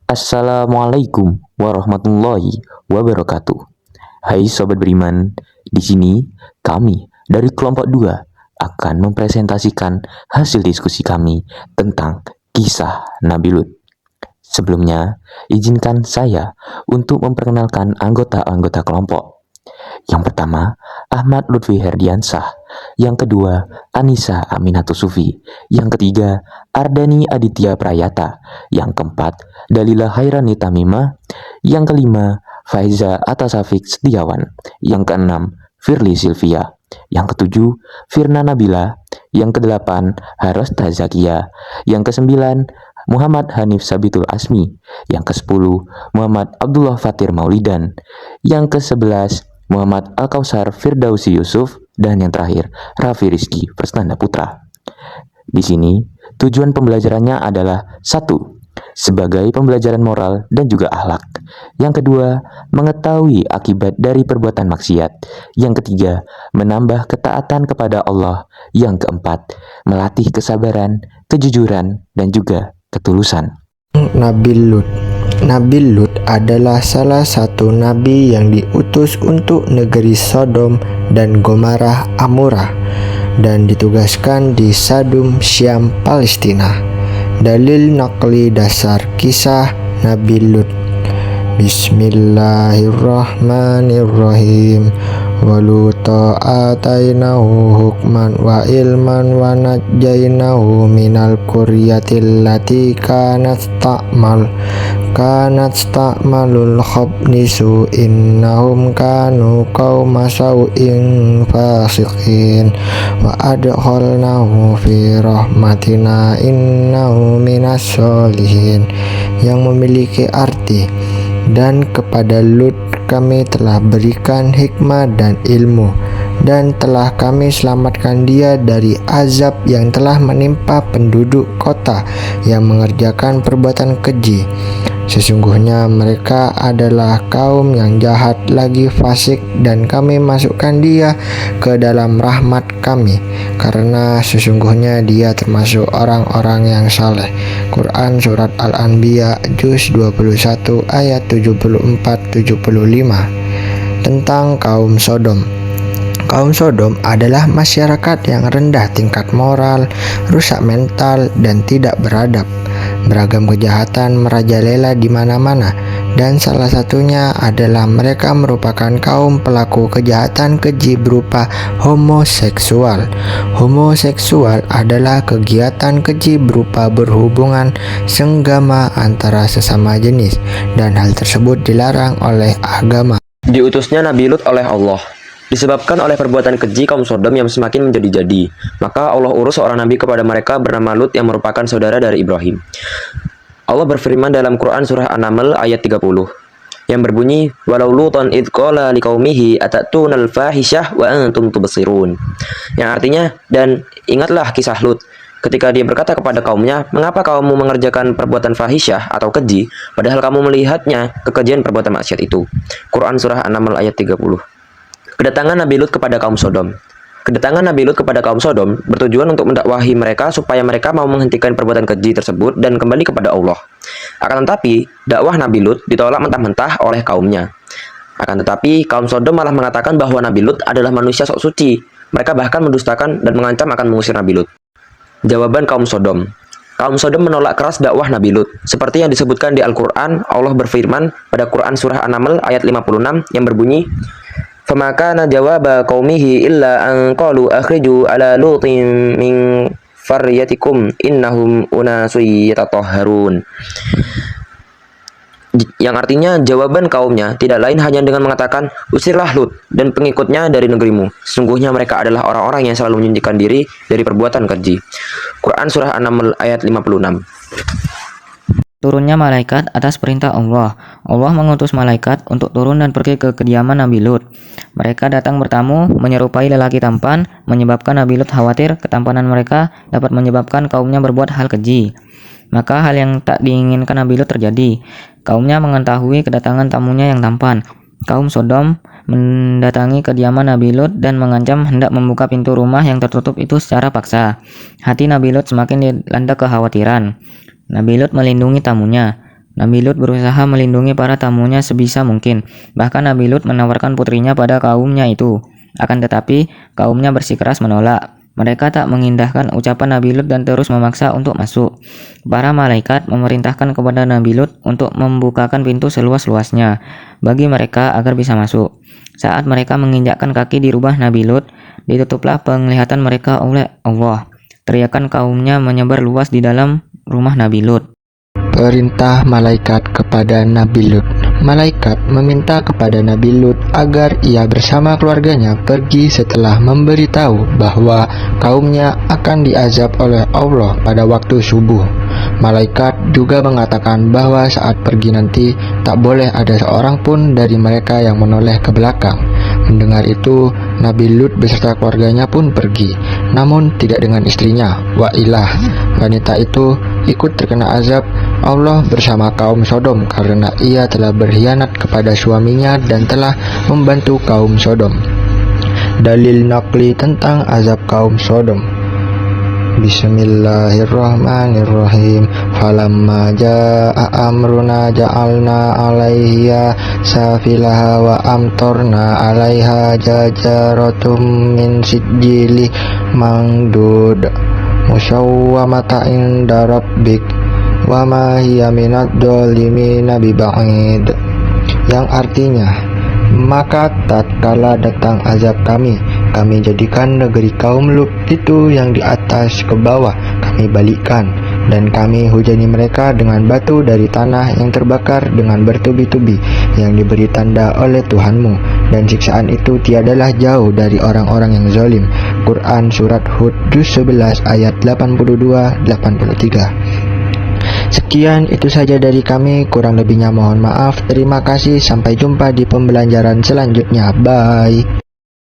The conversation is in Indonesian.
Assalamualaikum warahmatullahi wabarakatuh. Hai sobat beriman, di sini kami dari kelompok 2 akan mempresentasikan hasil diskusi kami tentang kisah Nabi Lut. Sebelumnya, izinkan saya untuk memperkenalkan anggota-anggota kelompok. Yang pertama, Ahmad Lutfi Herdiansah. Yang kedua, Anissa Aminatus Sufi. Yang ketiga, Ardani Aditya Prayata. Yang keempat, Dalila Hairani Tamimah. Yang kelima, Faiza Atasafik Setiawan. Yang keenam, Firly Silvia. Yang ketujuh, Firna Nabila. Yang kedelapan, Harosta Zakia. Yang kesembilan, Muhammad Hanif Sabitul Asmi. Yang kesepuluh, Muhammad Abdullah Fatir Maulidan. Yang kesebelas, Muhammad Al-Kausar Firdausi Yusuf. Dan yang terakhir, Raffi Rizky Prestanda Putra. Di sini, tujuan pembelajarannya adalah satu, sebagai pembelajaran moral dan juga akhlak. Yang kedua, mengetahui akibat dari perbuatan maksiat. Yang ketiga, menambah ketaatan kepada Allah. Yang keempat, melatih kesabaran, kejujuran, dan juga ketulusan. Nabi Lut. Nabi Lut adalah salah satu nabi yang diutus untuk negeri Sodom dan Gomorrah Amorah dan ditugaskan di Sadum, Syam, Palestina. Dalil nakli dasar kisah Nabi Lut. Bismillahirrahmanirrahim. Waluta atainahu hukman wa ilman wa najjainahu minal quryatil lati kanat ta'malul khabnisu innahum kanu qauma sau'in fasiqin wa adkhalnahu fi rahmatina innahu minas solihin, yang memiliki arti, dan kepada Lut kami telah berikan hikmah dan ilmu, dan telah kami selamatkan dia dari azab yang telah menimpa penduduk kota yang mengerjakan perbuatan keji. Sesungguhnya mereka adalah kaum yang jahat lagi fasik, dan kami masukkan dia ke dalam rahmat kami, karena sesungguhnya dia termasuk orang-orang yang saleh. Quran Surat Al-Anbiya Juz 21 ayat 74-75. Tentang kaum Sodom. Kaum Sodom adalah masyarakat yang rendah tingkat moral, rusak mental, dan tidak beradab. Beragam kejahatan merajalela di mana-mana, dan salah satunya adalah mereka merupakan kaum pelaku kejahatan keji berupa homoseksual. Homoseksual adalah kegiatan keji berupa berhubungan senggama antara sesama jenis, dan hal tersebut dilarang oleh agama. Diutusnya Nabi Lut oleh Allah. Disebabkan oleh perbuatan keji kaum Sodom yang semakin menjadi-jadi, maka Allah urus seorang nabi kepada mereka bernama Lut yang merupakan saudara dari Ibrahim. Allah berfirman dalam Quran surah An-Naml ayat 30 yang berbunyi, walau lutan id qala liqaumihi atattunal fahisyah wa antum tubsirun, yang artinya, dan ingatlah kisah Lut ketika dia berkata kepada kaumnya, mengapa kamu mengerjakan perbuatan fahisyah atau keji padahal kamu melihatnya kekejian perbuatan maksiat itu. Quran surah An-Naml ayat 30. Kedatangan Nabi Lut kepada kaum Sodom. Kedatangan Nabi Lut kepada kaum Sodom bertujuan untuk mendakwahi mereka supaya mereka mau menghentikan perbuatan keji tersebut dan kembali kepada Allah. Akan tetapi, dakwah Nabi Lut ditolak mentah-mentah oleh kaumnya. Akan tetapi, kaum Sodom malah mengatakan bahwa Nabi Lut adalah manusia sok suci. Mereka bahkan mendustakan dan mengancam akan mengusir Nabi Lut. Jawaban kaum Sodom. Kaum Sodom menolak keras dakwah Nabi Lut. Seperti yang disebutkan di Al-Quran, Allah berfirman pada Quran surah An-Naml ayat 56 yang berbunyi, فَمَا كَانَ جَوَابَ قَوْمِهِ إِلَّا أَنْ قَالُوا أَخْرِجُوا عَلَى لُوطٍ مِنْ قَرْيَتِكُمْ إِنَّهُمْ أُنَاسٌ يَتَطَهَّرُونَ. Yang artinya, jawaban kaumnya tidak lain hanya dengan mengatakan, usirlah Lut dan pengikutnya dari negerimu. Sesungguhnya mereka adalah orang-orang yang selalu menyucikan diri dari perbuatan keji. Quran surah An-Naml ayat 56. Turunnya malaikat atas perintah Allah. Allah mengutus malaikat untuk turun dan pergi ke kediaman Nabi Lut. Mereka datang bertamu, menyerupai lelaki tampan, menyebabkan Nabi Lut khawatir ketampanan mereka dapat menyebabkan kaumnya berbuat hal keji. Maka hal yang tak diinginkan Nabi Lut terjadi. Kaumnya mengetahui kedatangan tamunya yang tampan. Kaum Sodom mendatangi kediaman Nabi Lut dan mengancam hendak membuka pintu rumah yang tertutup itu secara paksa. Hati Nabi Lut semakin dilanda kekhawatiran. Nabi Lut melindungi tamunya. Nabi Lut berusaha melindungi para tamunya sebisa mungkin. Bahkan Nabi Lut menawarkan putrinya pada kaumnya itu. Akan tetapi, kaumnya bersikeras menolak. Mereka tak mengindahkan ucapan Nabi Lut dan terus memaksa untuk masuk. Para malaikat memerintahkan kepada Nabi Lut untuk membukakan pintu seluas-luasnya bagi mereka agar bisa masuk. Saat mereka menginjakkan kaki di rumah Nabi Lut, ditutuplah penglihatan mereka oleh Allah. Teriakan kaumnya menyebar luas di dalam rumah Nabi Lut. Perintah malaikat kepada Nabi Lut. Malaikat meminta kepada Nabi Lut agar ia bersama keluarganya pergi setelah memberitahu bahwa kaumnya akan diazab oleh Allah pada waktu subuh. Malaikat juga mengatakan bahwa saat pergi nanti tak boleh ada seorang pun dari mereka yang menoleh ke belakang. Mendengar itu, Nabi Lut beserta keluarganya pun pergi, namun tidak dengan istrinya, Wailah. Wanita itu ikut terkena azab Allah bersama kaum Sodom karena ia telah berkhianat kepada suaminya dan telah membantu kaum Sodom. Dalil nakli tentang azab kaum Sodom. Bismillahirrahmanirrahim. Falamma jaa amruna ja'alna 'alaiha safilaha wa amtorna 'alaiha jajaratum min sijili mangdud musawwamata inda rabbik wa ma hiya minad dhalimina biba'id. Yang artinya, maka tatkala datang azab kami jadikan negeri kaum Lut itu yang di atas ke bawah kami balikkan, dan kami hujani mereka dengan batu dari tanah yang terbakar dengan bertubi-tubi yang diberi tanda oleh Tuhanmu, dan siksaan itu tiadalah jauh dari orang-orang yang zalim. Quran Surat Hud Juz 11 ayat 82-83. Sekian itu saja dari kami, kurang lebihnya mohon maaf. Terima kasih, sampai jumpa di pembelajaran selanjutnya. Bye.